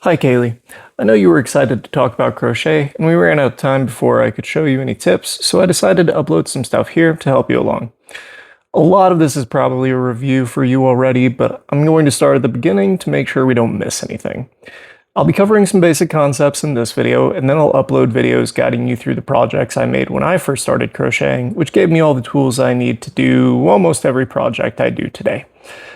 Hi Kaylee. I know you were excited to talk about crochet, and we ran out of time before I could show you any tips, so I decided to upload some stuff here to help you along. A lot of this is probably a review for you already, but I'm going to start at the beginning to make sure we don't miss anything. I'll be covering some basic concepts in this video, and then I'll upload videos guiding you through the projects I made when I first started crocheting, which gave me all the tools I need to do almost every project I do today.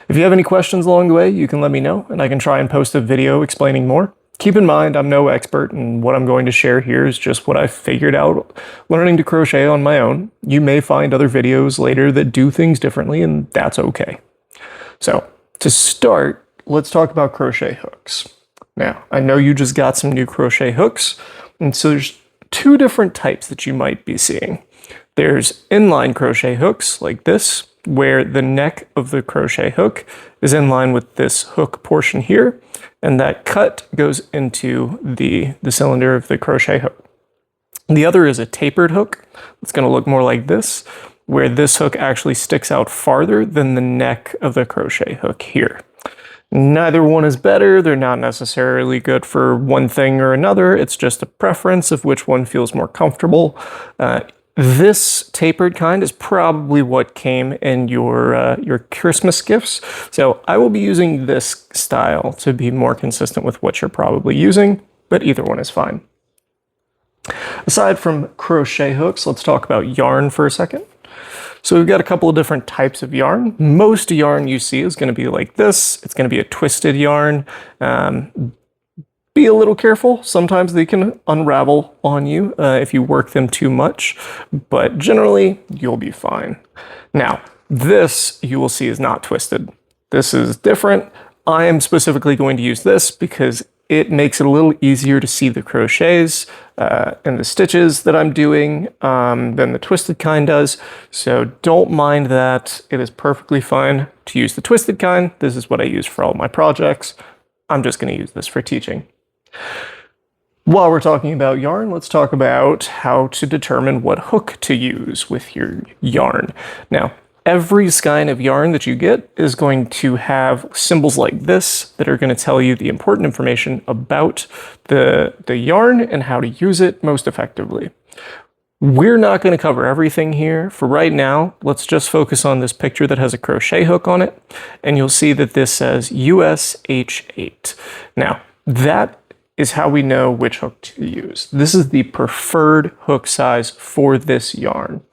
If you have any questions along the way, you can let me know, and I can try and post a video explaining more. Keep in mind, I'm no expert, and what I'm going to share here is just what I figured out learning to crochet on my own. You may find other videos later that do things differently, and that's okay. So, to start, let's talk about crochet hooks. Now, I know you just got some new crochet hooks, and so there's two different types that you might be seeing. There's inline crochet hooks, like this, where the neck of the crochet hook is in line with this hook portion here, and that cut goes into the cylinder of the crochet hook. The other is a tapered hook. It's going to look more like this, where this hook actually sticks out farther than the neck of the crochet hook here. Neither one is better. They're not necessarily good for one thing or another. It's just a preference of which one feels more comfortable. This tapered kind is probably what came in your Christmas gifts. So I will be using this style to be more consistent with what you're probably using, but either one is fine. Aside from crochet hooks, let's talk about yarn for a second. So we've got a couple of different types of yarn. Most yarn you see is going to be like this. It's going to be a twisted yarn. Be a little careful. Sometimes they can unravel on you if you work them too much, but generally you'll be fine. Now, this you will see is not twisted. This is different. I am specifically going to use this because it makes it a little easier to see the crochets and the stitches that I'm doing than the twisted kind does. So don't mind that. It is perfectly fine to use the twisted kind. This is what I use for all my projects. I'm just going to use this for teaching. While we're talking about yarn, let's talk about how to determine what hook to use with your yarn. Now, every skein of yarn that you get is going to have symbols like this that are going to tell you the important information about the yarn and how to use it most effectively. We're not going to cover everything here. For right now, let's just focus on this picture that has a crochet hook on it, and you'll see that this says US H8. Now, that is how we know which hook to use. This is the preferred hook size for this yarn.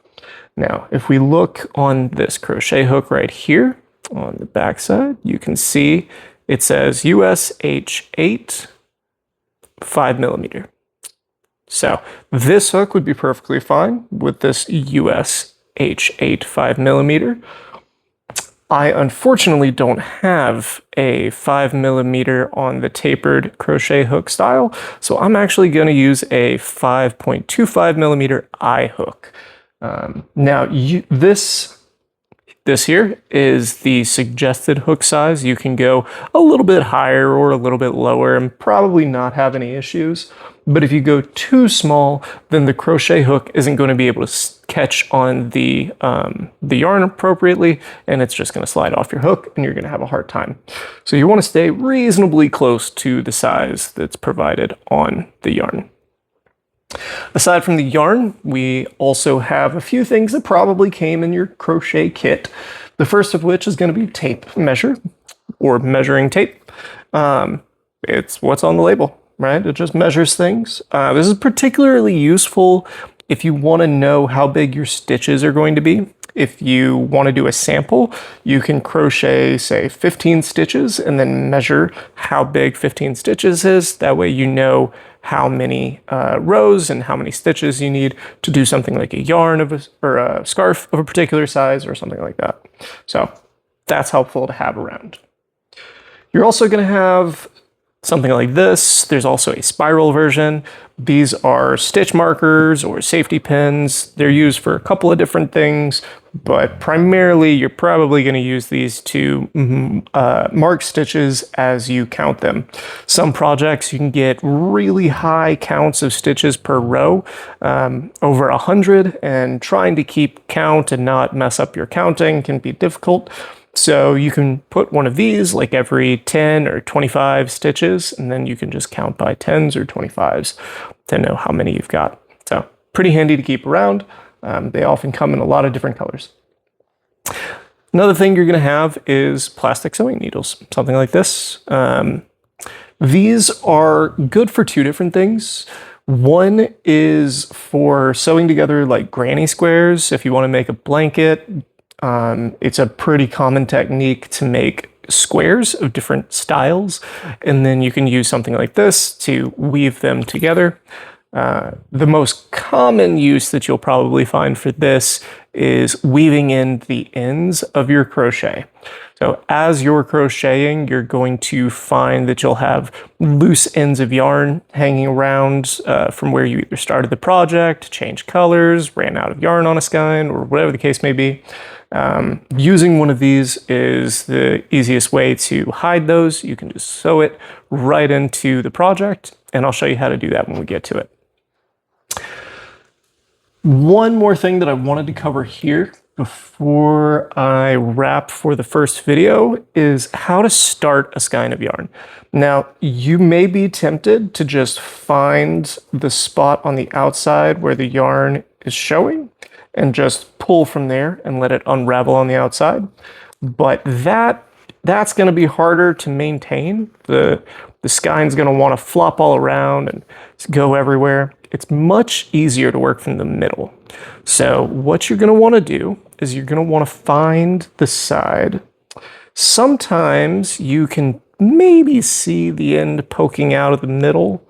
Now, if we look on this crochet hook right here on the back side, you can see it says US H8 5mm. So this hook would be perfectly fine with this US H8 5mm. I unfortunately don't have a 5mm on the tapered crochet hook style, so I'm actually going to use a 5.25mm eye hook. Now, this here is the suggested hook size. You can go a little bit higher or a little bit lower and probably not have any issues. But if you go too small, then the crochet hook isn't going to be able to catch on the yarn appropriately, and it's just going to slide off your hook, and you're going to have a hard time. So you want to stay reasonably close to the size that's provided on the yarn. Aside from the yarn, we also have a few things that probably came in your crochet kit. The first of which is going to be tape measure, or measuring tape. It's what's on the label, right? It just measures things. This is particularly useful if you want to know how big your stitches are going to be. If you want to do a sample, you can crochet, say, 15 stitches and then measure how big 15 stitches is. That way you know how many rows and how many stitches you need to do something like a yarn or a scarf of a particular size or something like that. So that's helpful to have around. You're also going to have something like this. There's also a spiral version. These are stitch markers or safety pins. They're used for a couple of different things, but primarily you're probably going to use these to mark stitches as you count them. Some projects you can get really high counts of stitches per row, over 100, and trying to keep count and not mess up your counting can be difficult. So you can put one of these like every 10 or 25 stitches, and then you can just count by 10s or 25s to know how many you've got. So pretty handy to keep around. They often come in a lot of different colors. Another thing you're going to have is plastic sewing needles, something like this. These are good for two different things. One is for sewing together like granny squares. If you want to make a blanket, it's a pretty common technique to make squares of different styles, and then you can use something like this to weave them together. The most common use that you'll probably find for this is weaving in the ends of your crochet. So as you're crocheting, you're going to find that you'll have loose ends of yarn hanging around from where you either started the project, changed colors, ran out of yarn on a skein, or whatever the case may be. Using one of these is the easiest way to hide those. You can just sew it right into the project, and I'll show you how to do that when we get to it. One more thing that I wanted to cover here before I wrap for the first video is how to start a skein of yarn. Now, you may be tempted to just find the spot on the outside where the yarn is showing and just pull from there and let it unravel on the outside. But that's going to be harder to maintain. The skein's going to want to flop all around and go everywhere. It's much easier to work from the middle. So what you're going to want to do is you're going to want to find the side. Sometimes you can maybe see the end poking out of the middle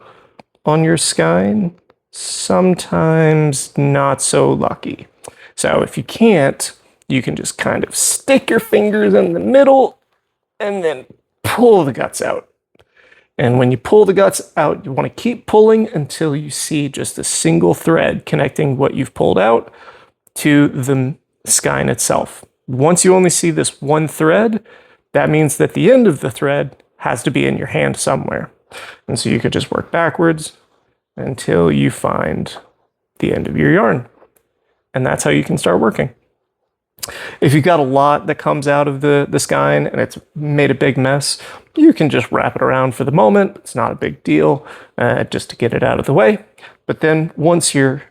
on your skein. Sometimes not so lucky. So if you can't, you can just kind of stick your fingers in the middle and then pull the guts out. And when you pull the guts out, you want to keep pulling until you see just a single thread connecting what you've pulled out to the skein itself. Once you only see this one thread, that means that the end of the thread has to be in your hand somewhere. And so you could just work backwards until you find the end of your yarn. And that's how you can start working. If you've got a lot that comes out of the skein and it's made a big mess, you can just wrap it around for the moment. It's not a big deal, just to get it out of the way. But then once you're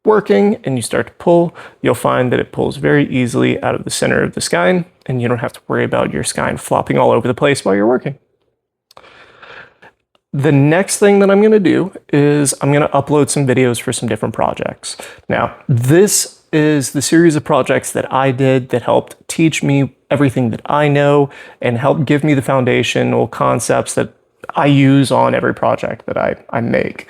working and you start to pull, you'll find that it pulls very easily out of the center of the skein, and you don't have to worry about your skein flopping all over the place while you're working. The next thing that I'm going to do is I'm going to upload some videos for some different projects. Now, this is the series of projects that I did that helped teach me everything that I know and helped give me the foundational concepts that I use on every project that I make.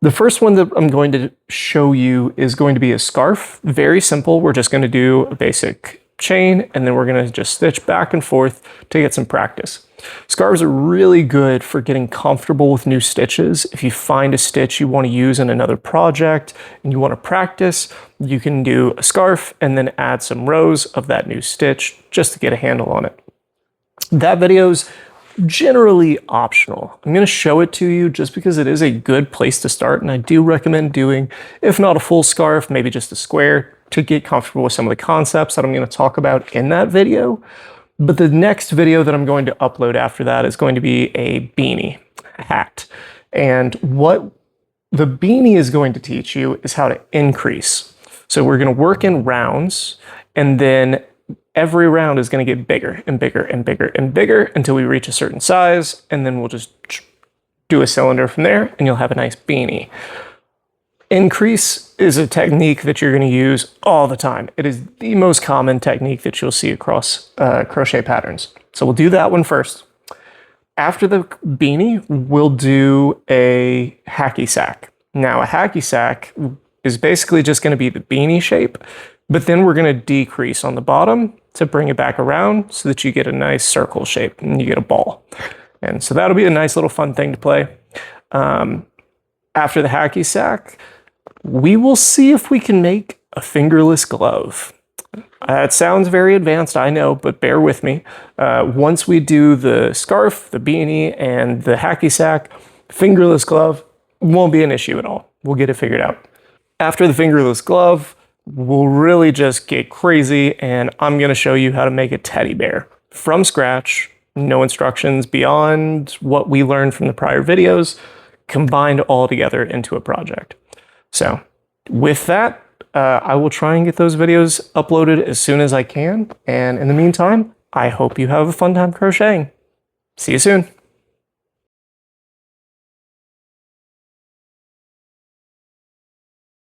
The first one that I'm going to show you is going to be a scarf. Very simple. We're just going to do a basic chain, and then we're going to just stitch back and forth to get some practice. Scarves are really good for getting comfortable with new stitches. If you find a stitch you want to use in another project and you want to practice, you can do a scarf and then add some rows of that new stitch just to get a handle on it. That video's generally optional. I'm going to show it to you just because it is a good place to start, and I do recommend doing, if not a full scarf, maybe just a square to get comfortable with some of the concepts that I'm going to talk about in that video. But the next video that I'm going to upload after that is going to be a beanie hat. And what the beanie is going to teach you is how to increase. So we're going to work in rounds, and then every round is going to get bigger and bigger and bigger and bigger until we reach a certain size, and then we'll just do a cylinder from there, and you'll have a nice beanie. Increase is a technique that you're going to use all the time. It is the most common technique that you'll see across crochet patterns. So we'll do that one first. After the beanie, we'll do a hacky sack. Now, a hacky sack is basically just going to be the beanie shape, but then we're going to decrease on the bottom to bring it back around so that you get a nice circle shape and you get a ball. And so that'll be a nice little fun thing to play. After the hacky sack, we will see if we can make a fingerless glove. It sounds very advanced, I know, but bear with me. Once we do the scarf, the beanie, and the hacky sack, fingerless glove won't be an issue at all. We'll get it figured out. After the fingerless glove, we'll really just get crazy, and I'm going to show you how to make a teddy bear from scratch. No instructions beyond what we learned from the prior videos, combined all together into a project. So with that, I will try and get those videos uploaded as soon as I can. And in the meantime, I hope you have a fun time crocheting. See you soon.